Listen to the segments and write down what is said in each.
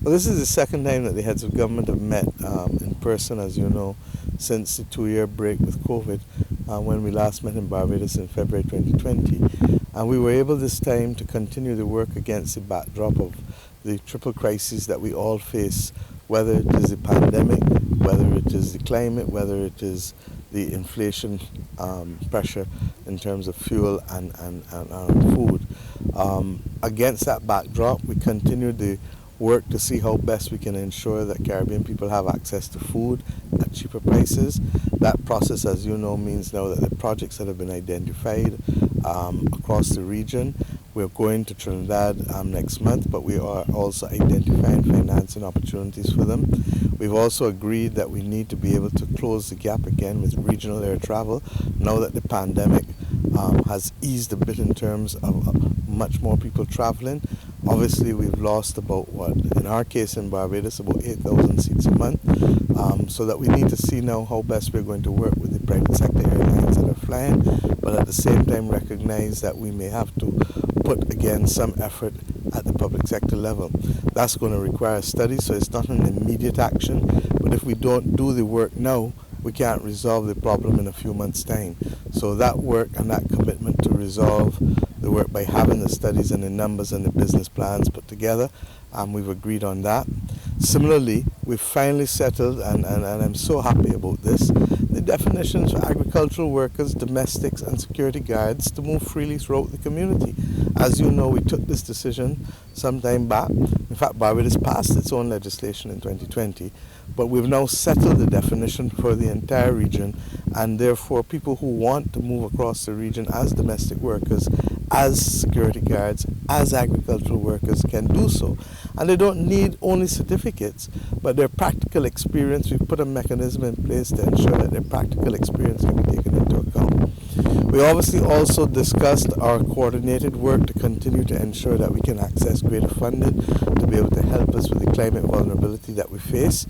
Well, this is the second time that the heads of government have met in person, as you know, since the 2-year break with COVID, when we last met in Barbados in February 2020. And we were able this time to continue the work against the backdrop of the triple crises that we all face, whether it is the pandemic, whether it is the climate, whether it is the inflation pressure in terms of fuel and food. Against that backdrop, we continue the work to see how best we can ensure that Caribbean people have access to food at cheaper prices. That process, as you know, means now that the projects that have been identified across the region, we're going to Trinidad next month, but we are also identifying financing opportunities for them. We've also agreed that we need to be able to close the gap again with regional air travel now that the pandemic has eased a bit in terms of much more people traveling. Obviously, we've lost about, in our case in Barbados, about 8,000 seats a month. So that we need to see now how best we're going to work with the private sector airlines that are flying, but at the same time recognize that we may have to put, again, some effort at the public sector level. That's going to require a study, so it's not an immediate action, but if we don't do the work now, we can't resolve the problem in a few months' time. So that work and that commitment to resolve the work by having the studies and the numbers and the business plans put together, we've agreed on that. Similarly, we've finally settled, and I'm so happy about this, the definitions for agricultural workers, domestics and security guards to move freely throughout the community. As you know, we took this decision some time back. In fact, Barbados passed its own legislation in 2020, but we've now settled the definition for the entire region, and therefore people who want to move across the region as domestic workers, as security guards, as agricultural workers can do so. And they don't need only certificates, but their practical experience. We've put a mechanism in place to ensure that their practical experience can be taken into account. We obviously also discussed our coordinated work to continue to ensure that we can access greater funding to be able to help us with the climate vulnerability that we face.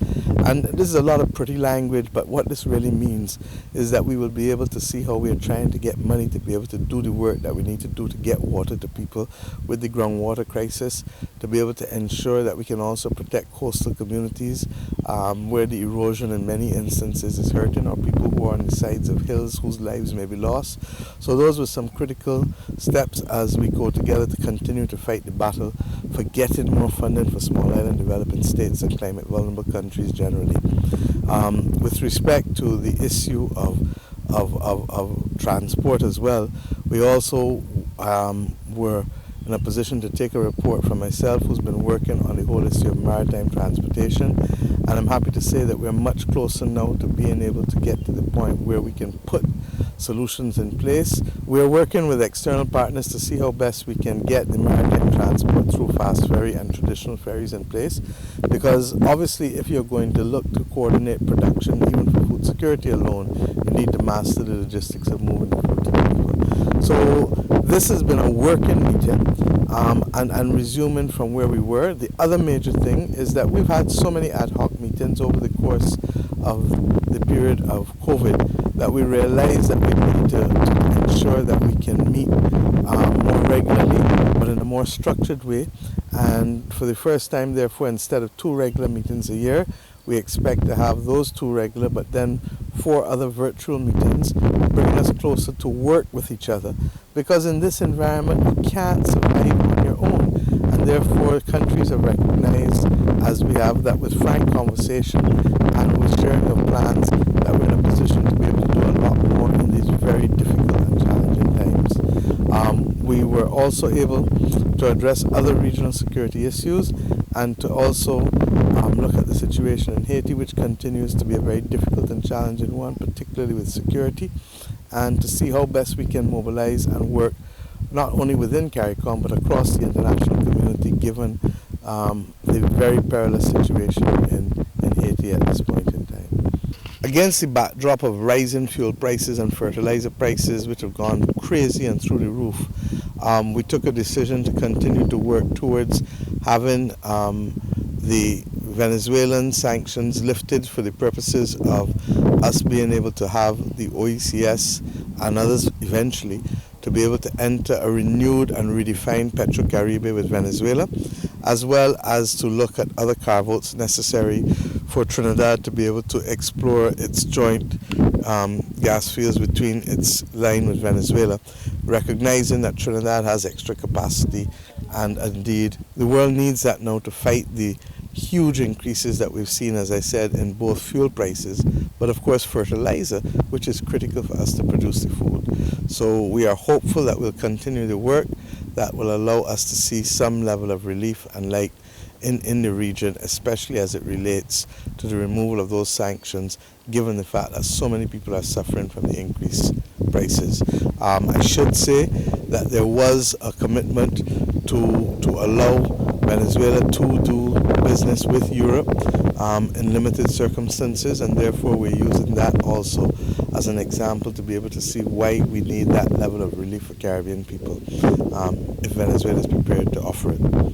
And this is a lot of pretty language, but what this really means is that we will be able to see how we are trying to get money to be able to do the work that we need to do to get water to people with the groundwater crisis, to be able to ensure that we can also protect coastal communities where the erosion in many instances is hurting, or people who are on the sides of hills whose lives may be lost. So those were some critical steps as we go together to continue to fight the battle for getting more funding for small island developing states and climate vulnerable countries generally. With respect to the issue of transport as well, we also were in a position to take a report from myself, who's been working on the whole issue of maritime transportation, and I'm happy to say that we're much closer now to being able to get to the point where we can put solutions in place. We're working with external partners to see how best we can get the maritime transport through fast ferry and traditional ferries in place, because obviously if you're going to look to coordinate production even for food security alone, you need to master the logistics of moving the food to the people. So this has been a working meeting, and resuming from where we were. The other major thing is that we've had so many ad hoc meetings over the course of the period of COVID that we realize that we need to ensure that we can meet more regularly, but in a more structured way. And for the first time, therefore, instead of 2 regular meetings a year, we expect to have those 2 regular, but then 4 other virtual meetings, bringing us closer to work with each other. Because in this environment, you can't survive on your own. And therefore, countries have recognized, as we have, that with frank conversation and with sharing of plans, that we're in a position to be able to do a lot more in these very difficult and challenging times. We were also able to address other regional security issues and to also look at the situation in Haiti, which continues to be a very difficult and challenging one, particularly with security, and to see how best we can mobilize and work not only within CARICOM but across the international community, given the very perilous situation in Haiti at this point in time. Against the backdrop of rising fuel prices and fertilizer prices, which have gone crazy and through the roof, we took a decision to continue to work towards having the Venezuelan sanctions lifted for the purposes of us being able to have the OECS and others eventually to be able to enter a renewed and redefined Petrocaribe with Venezuela. as well as to look at other carve-outs necessary for Trinidad to be able to explore its joint gas fields between its line with Venezuela, recognizing that Trinidad has extra capacity, and indeed the world needs that now to fight the huge increases that we've seen, as I said, in both fuel prices, but of course fertilizer, which is critical for us to produce the food. So we are hopeful that we'll continue the work that will allow us to see some level of relief and light in the region, especially as it relates to the removal of those sanctions, given the fact that so many people are suffering from the increased prices. I should say that there was a commitment to allow Venezuela to do business with Europe in limited circumstances, and therefore we're using that also as an example to be able to see why we need that level of relief for Caribbean people if Venezuela is prepared to offer it.